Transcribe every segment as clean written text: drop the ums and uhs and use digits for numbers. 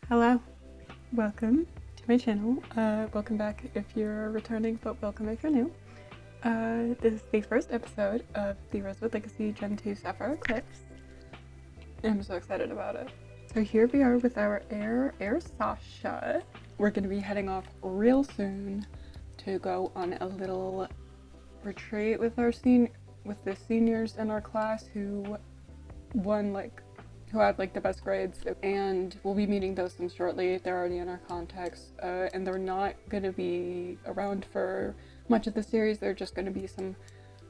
Hello, welcome to my channel. Welcome back if you're returning, but welcome if you're new. This is the first episode of the Rosewood Legacy Gen 2 Sapphire Eclipse. I'm so excited about it. So here we are with our heir Sasha. We're going to be heading off real soon to go on a little retreat with the seniors in our class who had the best grades, and we'll be meeting those sims shortly. They're already in our contacts, and they're not going to be around for much of the series. They're just going to be some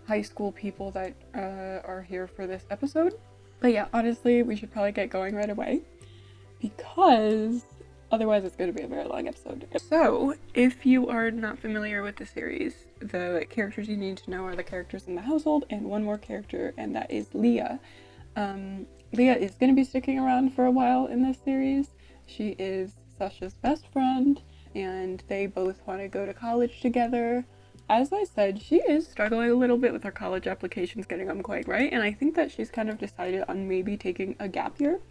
high school people that are here for this episode. But yeah, honestly, we should probably get going right away because otherwise it's going to be a very long episode. So if you are not familiar with the series, the characters you need to know are the characters in the household and one more character, and that is Leah. Leah is going to be sticking around for a while in this series. She is Sasha's best friend, and they both want to go to college together. As I said, she is struggling a little bit with her college applications getting them quite right, and I think that she's kind of decided on maybe taking a gap year,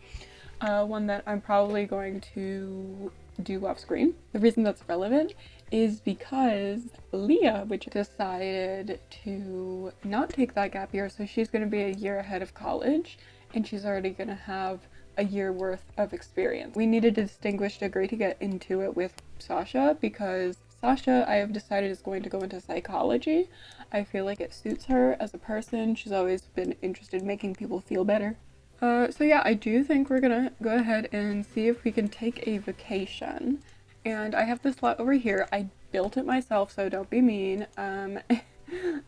one that I'm probably going to do off screen. The reason that's relevant is because Leah, which decided to not take that gap year, so she's going to be a year ahead of college, and she's already going to have a year worth of experience. We needed a distinguished degree to get into it with Sasha because Sasha, I have decided, is going to go into psychology. I feel like it suits her as a person. She's always been interested in making people feel better. So yeah, I do think we're gonna go ahead and see if we can take a vacation. And I have this lot over here. I built it myself, so don't be mean. And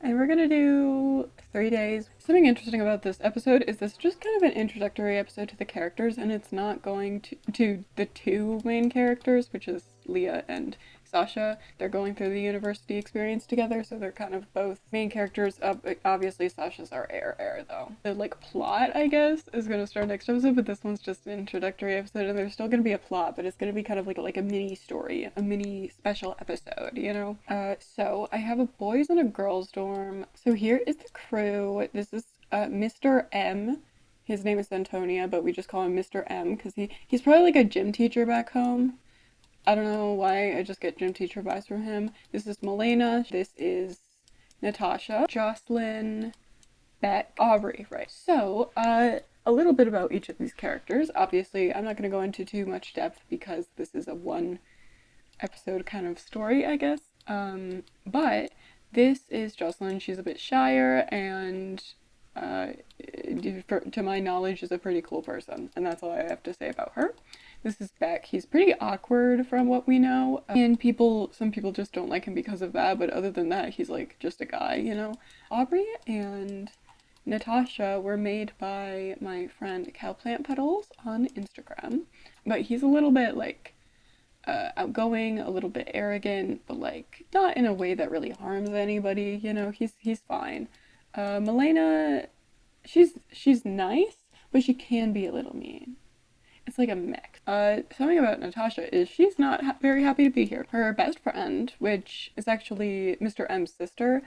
we're gonna do 3 days. Something interesting about this episode is this is just kind of an introductory episode to the characters, and it's not going to the two main characters, which is Leah and Sasha. They're going through the university experience together, so they're kind of both main characters. Obviously, Sasha's our heir though. The like plot, I guess, is gonna start next episode, but this one's just an introductory episode, and there's still gonna be a plot, but it's gonna be kind of like a mini story, a mini special episode, you know. So I have a boys and a girls dorm. So here is the crew. This is Mr. M. His name is Antonia, but we just call him Mr. M because he's probably like a gym teacher back home. I don't know why, I just get gym teacher vibes from him. This is Milena. This is Natasha, Jocelyn, Beck, Aubrey, right? So, a little bit about each of these characters. Obviously, I'm not going to go into too much depth because this is a one episode kind of story, I guess. But this is Jocelyn. She's a bit shyer and to my knowledge, is a pretty cool person, and that's all I have to say about her. This is Beck. He's pretty awkward from what we know, and some people just don't like him because of that, but other than that, he's like just a guy, you know. Aubrey and Natasha were made by my friend Cowplant Petals on Instagram, but he's a little bit like outgoing, a little bit arrogant, but like not in a way that really harms anybody, you know. He's fine. Milena, she's nice, but she can be a little mean. It's like a mix. Something about Natasha is she's not very happy to be here. Her best friend, which is actually Mr. M's sister,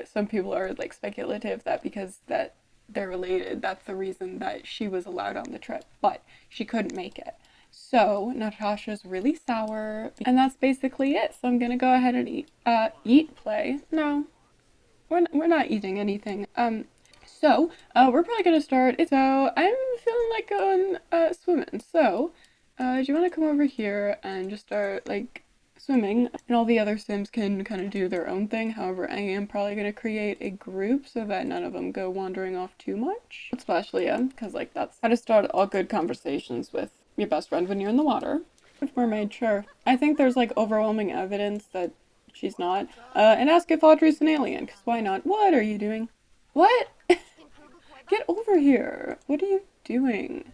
some people are like speculative that because that they're related, that's the reason that she was allowed on the trip, but she couldn't make it. So Natasha's really sour, and that's basically it. So I'm gonna go ahead and play. No. We're not eating anything. So we're probably gonna start. So I'm feeling like going swimming. So, do you want to come over here and just start like swimming? And all the other Sims can kind of do their own thing. However, I am probably gonna create a group so that none of them go wandering off too much. Splash Leah, because like that's how to start all good conversations with your best friend when you're in the water. With mermaid, sure. I think there's like overwhelming evidence that she's not. And ask if Audrey's an alien, because why not? What are you doing? What? Get over here. What are you doing?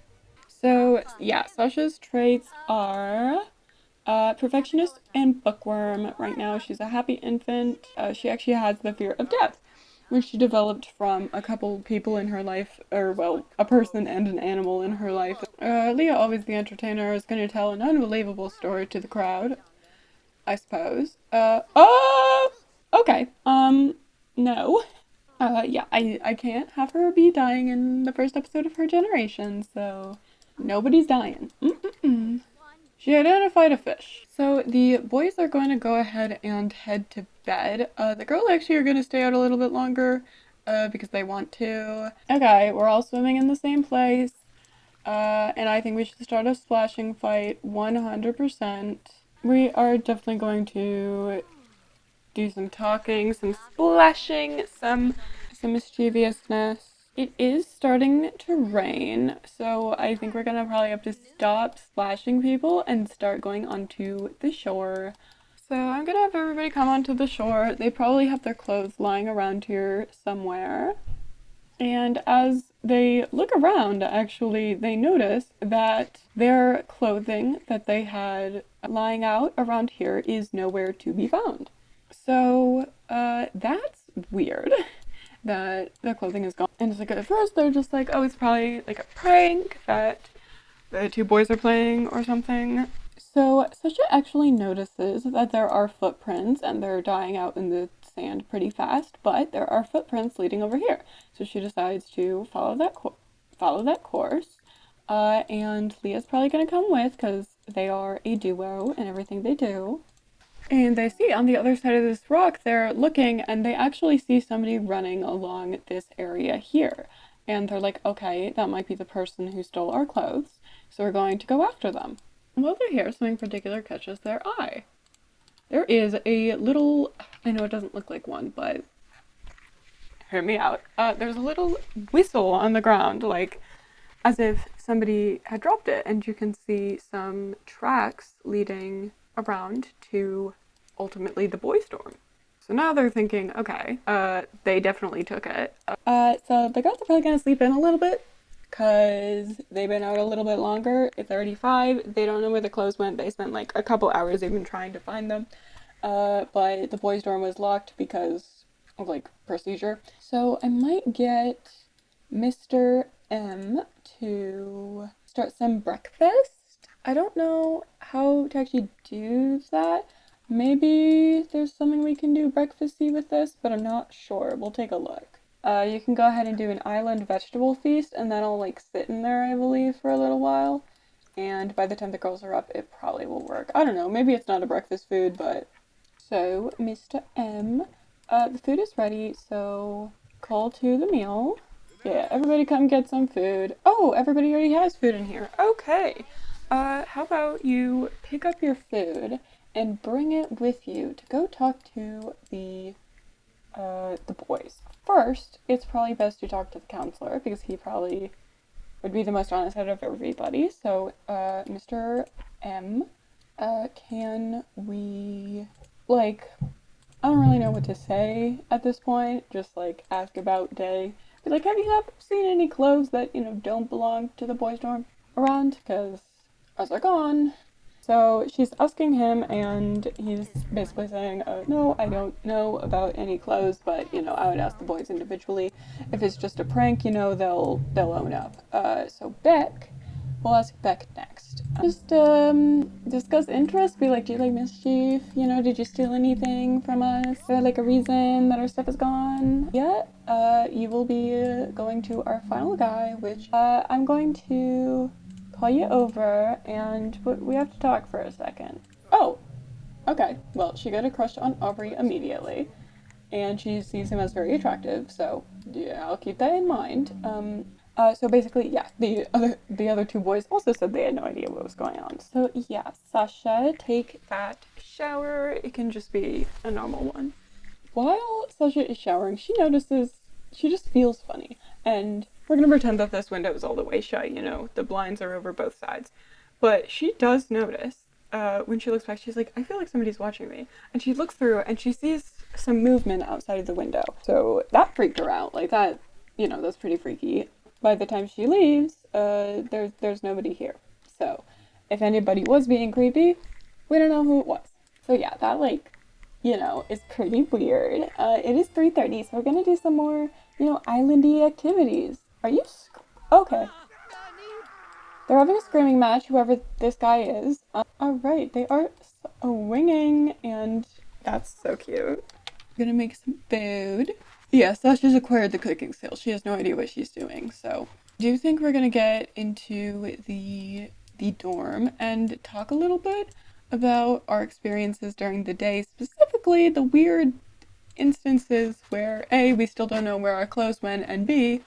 So, yeah, Sasha's traits are perfectionist and bookworm. Right now, she's a happy infant. She actually has the fear of death, which she developed from a couple people in her life, or, well, a person and an animal in her life. Leah, always the entertainer, is going to tell an unbelievable story to the crowd. I suppose. Okay. No. Yeah, I can't have her be dying in the first episode of her generation, so nobody's dying. Mm-mm-mm. She identified a fish. So the boys are going to go ahead and head to bed. The girls actually are going to stay out a little bit longer, because they want to. Okay, we're all swimming in the same place. And I think we should start a splashing fight 100%. We are definitely going to do some talking, some splashing, some mischievousness. It is starting to rain, so I think we're gonna probably have to stop splashing people and start going onto the shore. So I'm gonna have everybody come onto the shore. They probably have their clothes lying around here somewhere. And as they look around, actually, they notice that their clothing that they had lying out around here is nowhere to be found. So, that's weird that their clothing is gone. And it's like, at first they're just like, oh, it's probably like a prank that the two boys are playing or something. So, Sasha actually notices that there are footprints and they're dying out in the sand pretty fast, but there are footprints leading over here. So she decides to follow that course. And Leah's probably gonna come with because they are a duo in everything they do. And they see on the other side of this rock, they're looking and they actually see somebody running along this area here. And they're like, okay, that might be the person who stole our clothes, so we're going to go after them. And while they're here, something particular catches their eye. There is a little, I know it doesn't look like one, but hear me out. There's a little whistle on the ground, like as if somebody had dropped it, and you can see some tracks leading around to ultimately the boys' dorm. So now they're thinking, okay, they definitely took it. So the girls are probably gonna sleep in a little bit because they've been out a little bit longer. It's already 5. They don't know where the clothes went. They spent like a couple hours even trying to find them. but the boys' dorm was locked because of like procedure. So I might get Mr. M to start some breakfast. I don't know how to actually do that. Maybe there's something we can do breakfasty with this, but I'm not sure. We'll take a look. You can go ahead and do an island vegetable feast, and that'll like sit in there, I believe, for a little while. And by the time the girls are up, it probably will work. I don't know. Maybe it's not a breakfast food, but so Mr. M, the food is ready. So call to the meal. Yeah, everybody come get some food. Oh, everybody already has food in here. Okay. How about you pick up your food and bring it with you to go talk to the boys. First, it's probably best to talk to the counselor because he probably would be the most honest out of everybody. So, Mr. M, can we, like, I don't really know what to say at this point. Just, like, ask about day. Be like, have you seen any clothes that, don't belong to the boys' dorm around? Because ours are gone. So she's asking him, and he's basically saying, no, I don't know about any clothes, but, I would ask the boys individually. If it's just a prank, they'll own up. So Beck, we'll ask Beck next. Just, discuss interest, be like, do you like mischief? Did you steal anything from us? Is there, like, a reason that our stuff is gone? Yeah, you will be going to our final guy, which, I'm going to call you over, and we have to talk for a second. Oh, okay. Well, she got a crush on Aubrey immediately, and she sees him as very attractive, so yeah, I'll keep that in mind. So basically, yeah, the other two boys also said they had no idea what was going on. So yeah, Sasha, take that shower. It can just be a normal one. While Sasha is showering, she just feels funny, and we're gonna pretend that this window is all the way shut, the blinds are over both sides. But she does notice, when she looks back, she's like, I feel like somebody's watching me. And she looks through and she sees some movement outside of the window. So that freaked her out. Like that, that's pretty freaky. By the time she leaves, there's nobody here. So if anybody was being creepy, we don't know who it was. So yeah, that is pretty weird. It is 3:30, so we're gonna do some more, islandy activities. Are you okay? They're having a screaming match, whoever this guy is. Alright, they are swinging, and that's so cute. I'm gonna make some food. Yeah, Sasha's acquired the cooking skill. She has no idea what she's doing, so. Do you think we're gonna get into the dorm and talk a little bit about our experiences during the day, specifically the weird instances where A, we still don't know where our clothes went, and B,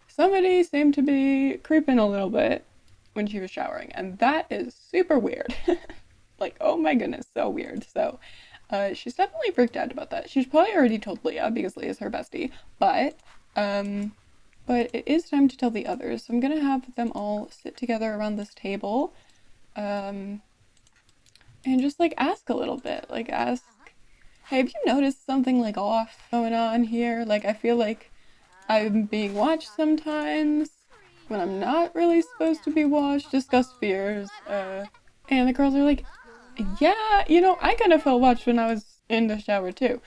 somebody seemed to be creeping a little bit when she was showering, and that is super weird. Like, oh my goodness, so weird. So, she's definitely freaked out about that. She's probably already told Leah, because Leah's her bestie, but it is time to tell the others. So I'm gonna have them all sit together around this table, and just, like, ask a little bit. Like, ask, hey, have you noticed something, like, off going on here? Like, I feel like I'm being watched sometimes when I'm not really supposed to be watched. Discuss fears. And the girls are like, yeah, I kind of felt watched when I was in the shower too.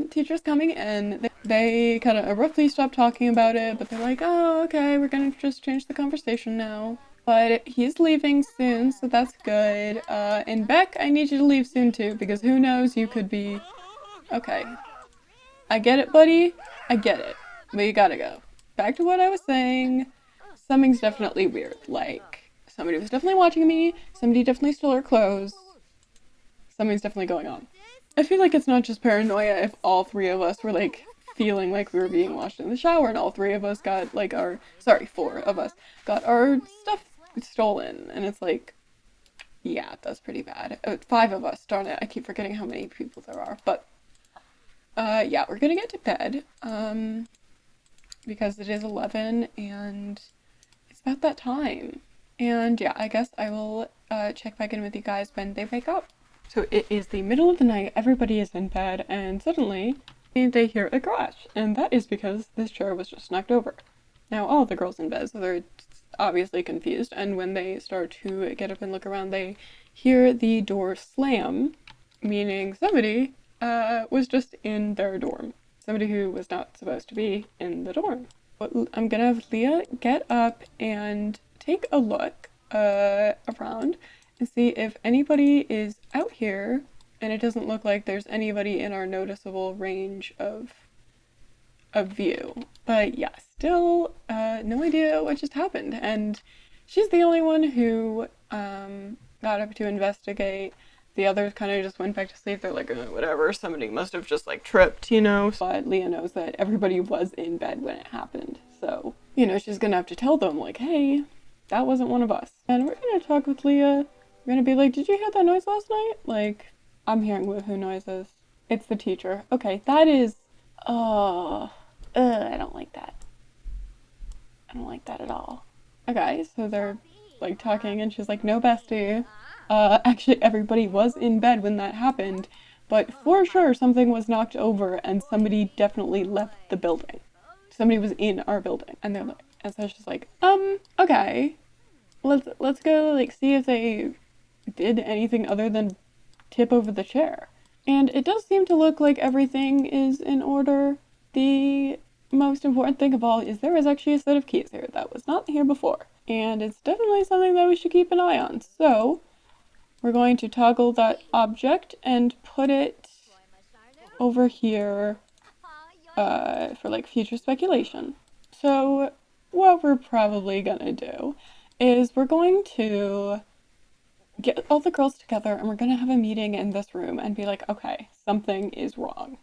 Teacher's coming in. They kind of abruptly stop talking about it, but they're like, oh, okay, we're gonna just change the conversation now. But he's leaving soon, so that's good. And Beck, I need you to leave soon too, because who knows, you could be... Okay. I get it, buddy. I get it. But you gotta go. Back to what I was saying. Something's definitely weird. Like, somebody was definitely watching me. Somebody definitely stole her clothes. Something's definitely going on. I feel like it's not just paranoia if all three of us were, like, feeling like we were being watched in the shower and all three of us got, like, four of us got our stuff stolen. And it's like, yeah, that's pretty bad. 5 of us, darn it. I keep forgetting how many people there are. But, yeah, we're gonna get to bed. Because it is 11 and it's about that time. And yeah, I guess I will check back in with you guys when they wake up. So it is the middle of the night, everybody is in bed, and suddenly they hear a crash. And that is because this chair was just knocked over. Now all the girls in bed, so they're obviously confused, and when they start to get up and look around, they hear the door slam. meaning somebody was just in their dorm. Somebody who was not supposed to be in the dorm. I'm gonna have Leah get up and take a look around and see if anybody is out here, and it doesn't look like there's anybody in our noticeable range of view. But yeah, still no idea what just happened, and she's the only one who got up to investigate. The others kind of just went back to sleep. They're like, whatever, somebody must have just like tripped, you know. But Leah knows that everybody was in bed when it happened. So, you know, she's gonna have to tell them, like, hey, that wasn't one of us. And we're gonna talk with Leah. We're gonna be like, did you hear that noise last night? Like, I'm hearing woohoo noises. It's the teacher. Okay, that is, I don't like that. I don't like that at all. Okay, so they're like talking and she's like, no, bestie. Actually, everybody was in bed when that happened, but for sure something was knocked over and somebody definitely left the building. Somebody was in our building, and they're like, and so she's like, okay, let's go like see if they did anything other than tip over the chair. And it does seem to look like everything is in order. The most important thing of all is there is actually a set of keys here that was not here before, and it's definitely something that we should keep an eye on. So we're going to toggle that object and put it over here for like future speculation. So what we're probably gonna do is we're going to get all the girls together and we're gonna have a meeting in this room and be like, okay, something is wrong.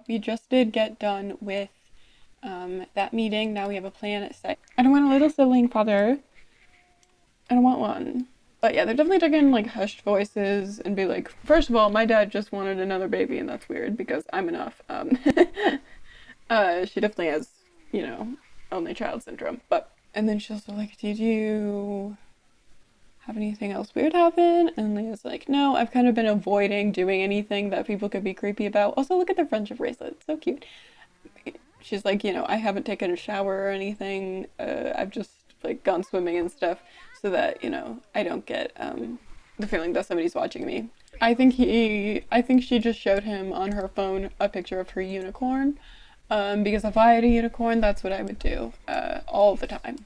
we just did get done with that meeting. Now we have a plan set. I don't want a little sibling father. I don't want one. But yeah, they're definitely taking like hushed voices and be like, first of all, my dad just wanted another baby and that's weird because I'm enough. She definitely has, you know, only child syndrome. And then she's also like, did you have anything else weird happen? And Leah's like, no, I've kind of been avoiding doing anything that people could be creepy about. Also, look at their friendship bracelet. So cute. She's like, you know, I haven't taken a shower or anything. I've just like gone swimming and stuff so that, you know, I don't get the feeling that somebody's watching me. I think she just showed him on her phone a picture of her unicorn. Because if I had a unicorn, that's what I would do all the time.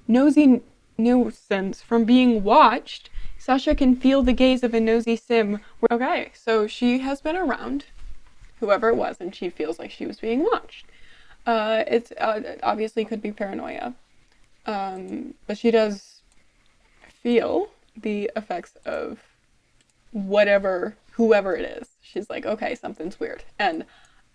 Nosy nuisance from being watched. Sasha can feel the gaze of a nosy sim. Okay, so she has been around whoever it was, and she feels like she was being watched. It's obviously could be paranoia, but she does feel the effects of whoever it is. She's like, okay, something's weird, and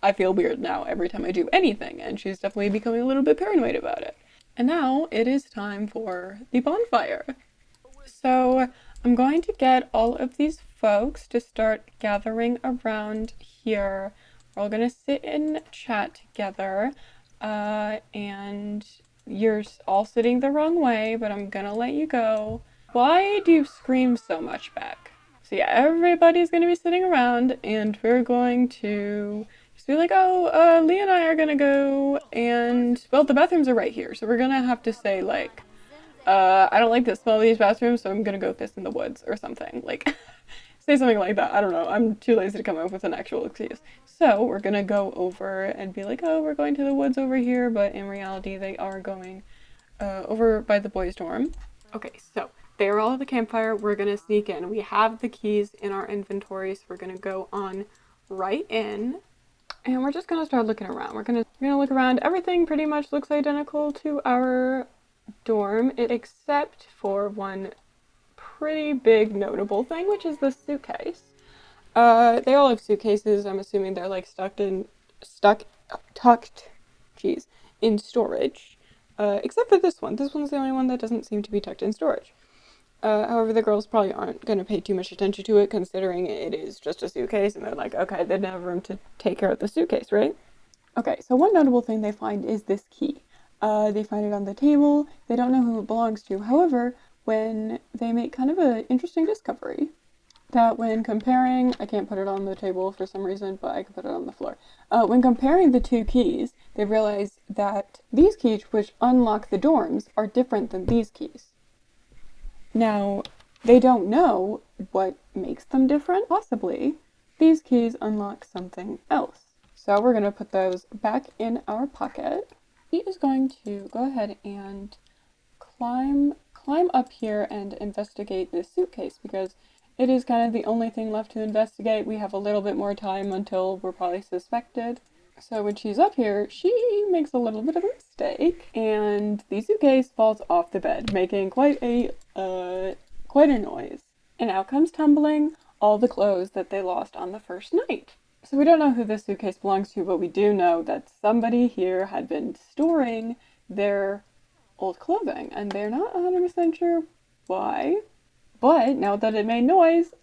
I feel weird now every time I do anything, and she's definitely becoming a little bit paranoid about it. And now it is time for the bonfire. So I'm going to get all of these folks to start gathering around here. We're all going to sit and chat together. And you're all sitting the wrong way, but I'm going to let you go. Why do you scream so much back? So yeah, everybody's going to be sitting around, and we're going to just be like, oh, Lee and I are going to go, and, well, the bathrooms are right here. So we're going to have to say, like, I don't like the smell of these bathrooms, so I'm gonna go piss in the woods or something. Like, say something like that. I don't know. I'm too lazy to come up with an actual excuse. So we're gonna go over and be like, oh, we're going to the woods over here, but in reality, they are going over by the boys' dorm. Okay, so they're all at the campfire. We're gonna sneak in. We have the keys in our inventory, so we're gonna go on right in. And we're just gonna start looking around. We're gonna look around. Everything pretty much looks identical to our dorm, except for one pretty big notable thing, which is the suitcase. They all have suitcases. I'm assuming they're like tucked in storage. Except for this one. This one's the only one that doesn't seem to be tucked in storage. However, the girls probably aren't going to pay too much attention to it, considering it is just a suitcase, and they're like, okay, they didn't have room to take care of the suitcase, right? Okay, so one notable thing they find is this key. They find it on the table. They don't know who it belongs to. However, when they make kind of an interesting discovery, that when comparing, I can't put it on the table for some reason, but I can put it on the floor. When comparing the two keys, they realize that these keys, which unlock the dorms, are different than these keys. Now, they don't know what makes them different. Possibly, these keys unlock something else. So we're going to put those back in our pocket. He is going to go ahead and climb up here and investigate this suitcase, because it is kind of the only thing left to investigate. We have a little bit more time until we're probably suspected. So when she's up here, she makes a little bit of a mistake, and the suitcase falls off the bed, making quite a noise. And out comes tumbling all the clothes that they lost on the first night. So we don't know who this suitcase belongs to, but we do know that somebody here had been storing their old clothing, and they're not 100% sure why. But now that it made noise,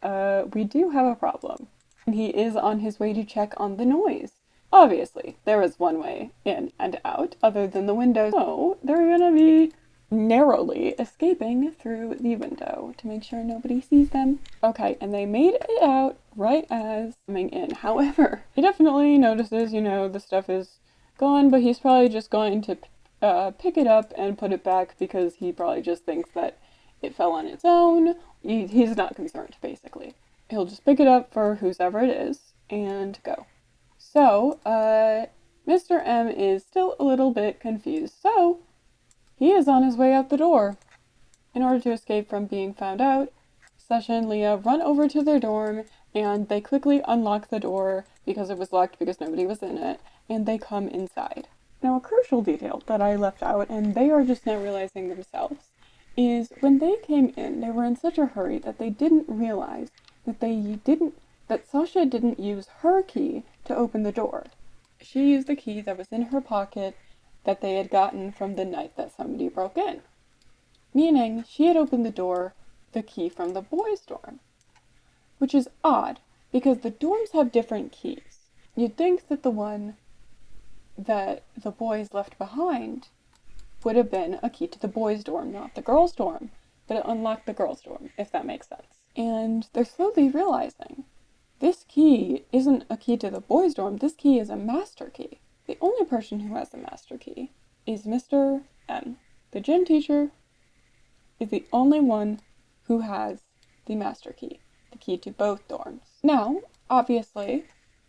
we do have a problem. And he is on his way to check on the noise. Obviously, there is one way in and out, other than the window, so they're gonna be narrowly escaping through the window to make sure nobody sees them. Okay, and they made it out right as coming in. However, he definitely notices, the stuff is gone, but he's probably just going to pick it up and put it back because he probably just thinks that it fell on its own. He's not concerned, basically. He'll just pick it up for whoever it is and go. So, Mr. M is still a little bit confused, so he is on his way out the door. In order to escape from being found out, Sasha and Leah run over to their dorm, and they quickly unlock the door because it was locked because nobody was in it, and they come inside. Now, a crucial detail that I left out, and they are just now realizing themselves, is when they came in, they were in such a hurry that they didn't realize that Sasha didn't use her key to open the door. she used the key that was in her pocket that they had gotten from the night that somebody broke in. Meaning, she had opened the key from the boys' dorm. Which is odd, because the dorms have different keys. You'd think that the one that the boys left behind would have been a key to the boys' dorm, not the girls' dorm, but it unlocked the girls' dorm, if that makes sense. And they're slowly realizing this key isn't a key to the boys' dorm, this key is a master key. The only person who has the master key is Mr. M. The gym teacher is the only one who has the master key, the key to both dorms. Now, obviously,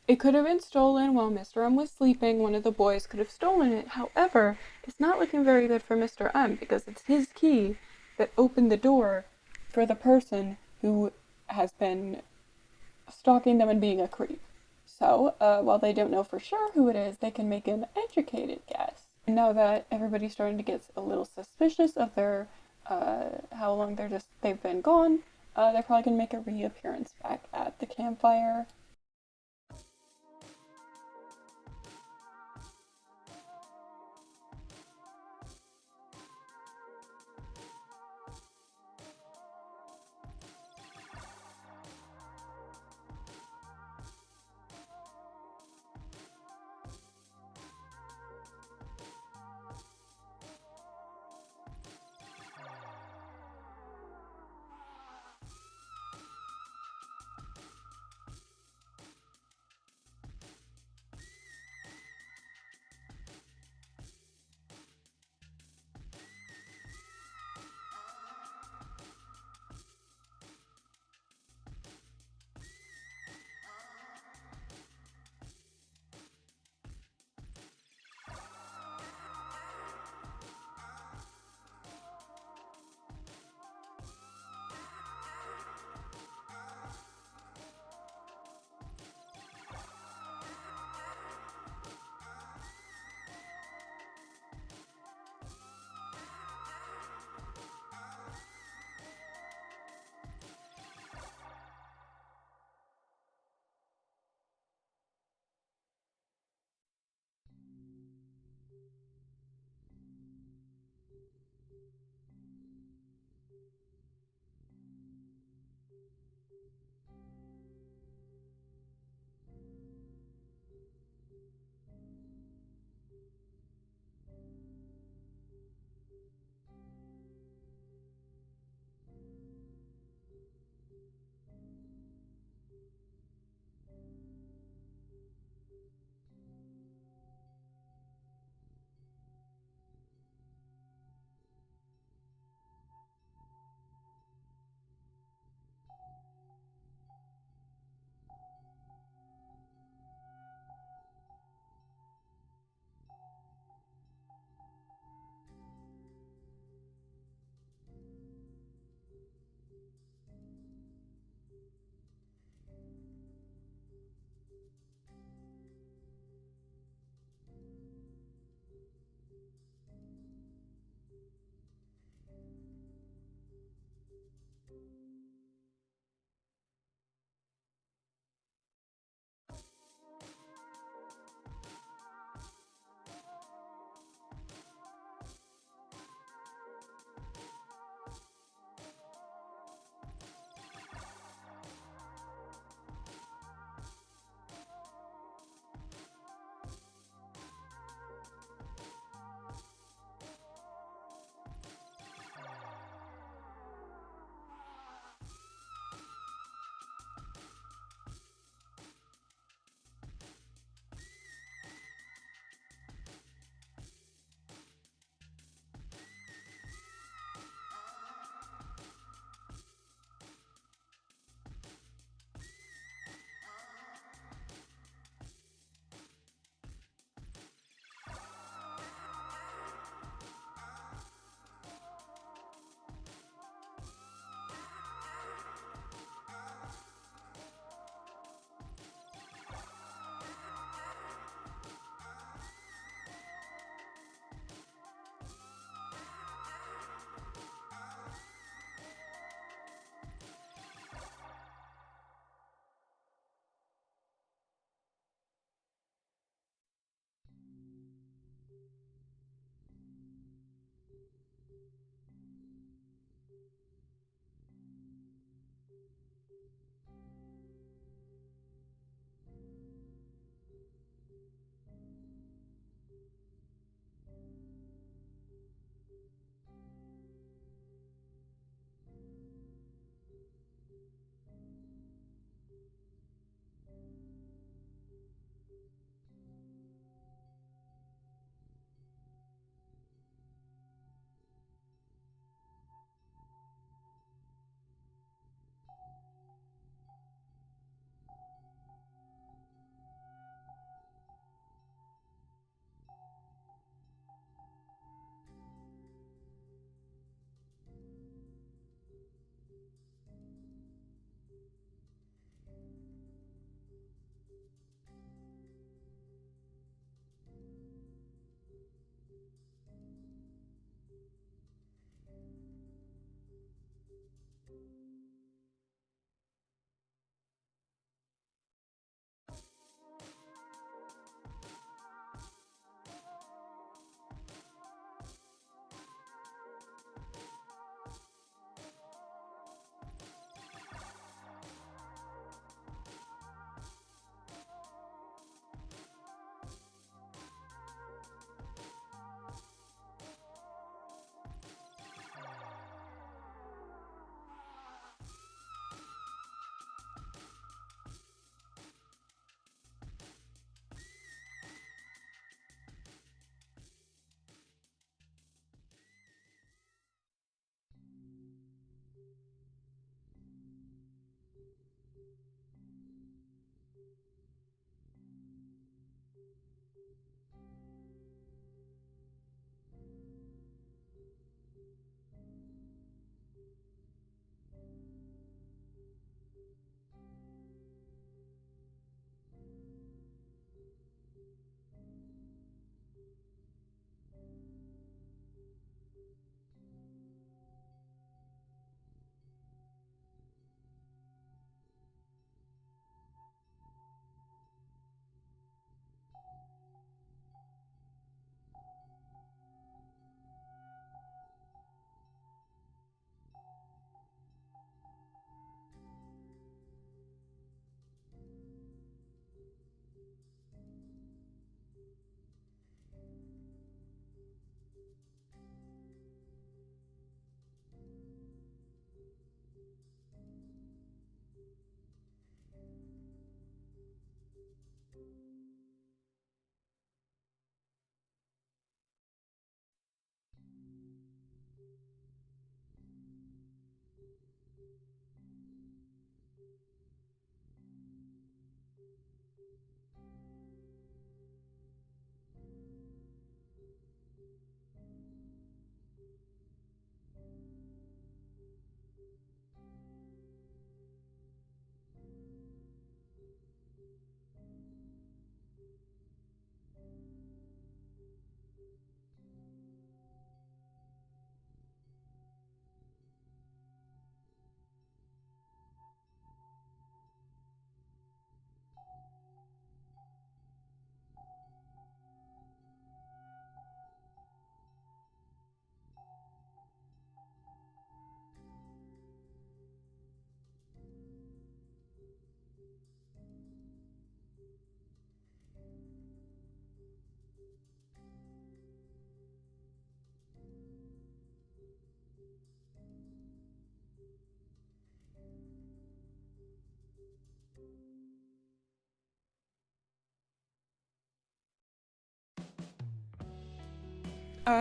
it could have been stolen while Mr. M was sleeping. One of the boys could have stolen it. However, it's not looking very good for Mr. M because it's his key that opened the door for the person who has been stalking them and being a creep. So, while they don't know for sure who it is, they can make an educated guess. And now that everybody's starting to get a little suspicious of their, how long they've been gone, they're probably gonna make a reappearance back at the campfire.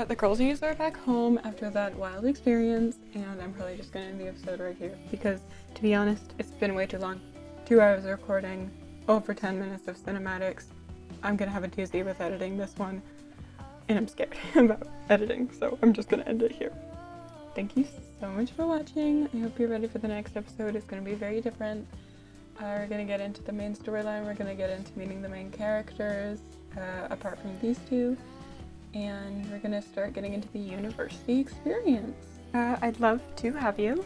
The girlsies are back home after that wild experience, and I'm probably just gonna end the episode right here because, to be honest, it's been way too long. 2 hours of recording, over 10 minutes of cinematics. I'm gonna have a doozy with editing this one, and I'm scared about editing, so I'm just gonna end it here. Thank you so much for watching. I hope you're ready for the next episode. It's gonna be very different. We're gonna get into the main storyline. We're gonna get into meeting the main characters, apart from these two. And we're gonna start getting into the university experience. I'd love to have you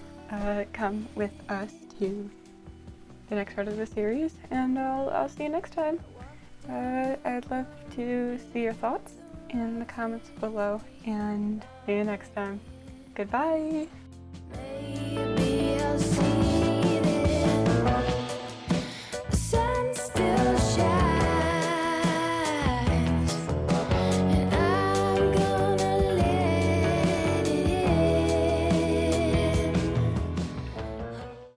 come with us to the next part of the series, and I'll see you next time. I'd love to see your thoughts in the comments below, and see you next time. Goodbye!